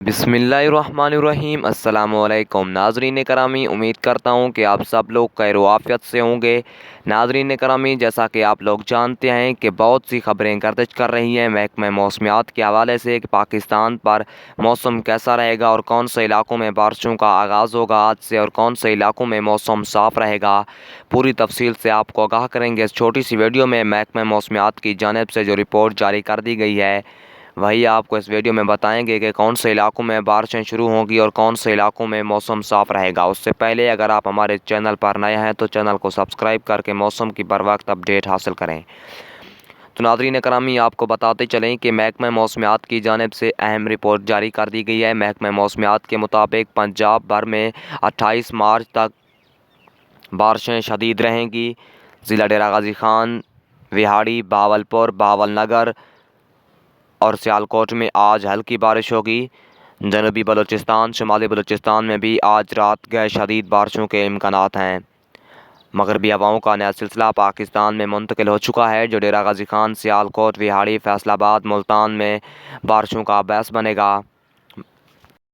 بسم اللہ الرحمن الرحیم۔ السلام علیکم ناظرین کرامی، امید کرتا ہوں کہ آپ سب لوگ خیر و عافیت سے ہوں گے۔ ناظرین کرامی، جیسا کہ آپ لوگ جانتے ہیں کہ بہت سی خبریں گردش کر رہی ہیں محکمہ موسمیات کے حوالے سے کہ پاکستان پر موسم کیسا رہے گا اور کون سے علاقوں میں بارشوں کا آغاز ہوگا آج سے اور کون سے علاقوں میں موسم صاف رہے گا۔ پوری تفصیل سے آپ کو آگاہ کریں گے اس چھوٹی سی ویڈیو میں۔ محکمہ موسمیات کی جانب سے جو رپورٹ جاری کر دی گئی ہے وہی آپ کو اس ویڈیو میں بتائیں گے کہ کون سے علاقوں میں بارشیں شروع ہوں گی اور کون سے علاقوں میں موسم صاف رہے گا۔ اس سے پہلے اگر آپ ہمارے چینل پر نئے ہیں تو چینل کو سبسکرائب کر کے موسم کی بر وقت اپڈیٹ حاصل کریں۔ تو ناظرین کرامی، آپ کو بتاتے چلیں کہ محکمہ موسمیات کی جانب سے اہم رپورٹ جاری کر دی گئی ہے۔ محکمہ موسمیات کے مطابق پنجاب بھر میں 28 مارچ تک بارشیں شدید رہیں گی۔ ضلع ڈیرہ غازی خان، وہاڑی، بہاولپور، بہاول نگر اور سیالکوٹ میں آج ہلکی بارش ہوگی۔ جنوبی بلوچستان، شمالی بلوچستان میں بھی آج رات گئے شدید بارشوں کے امکانات ہیں۔ مغربی ہواؤں کا نیا سلسلہ پاکستان میں منتقل ہو چکا ہے جو ڈیرہ غازی خان، سیالکوٹ، وہاڑی، فیصل آباد، ملتان میں بارشوں کا باعث بنے گا۔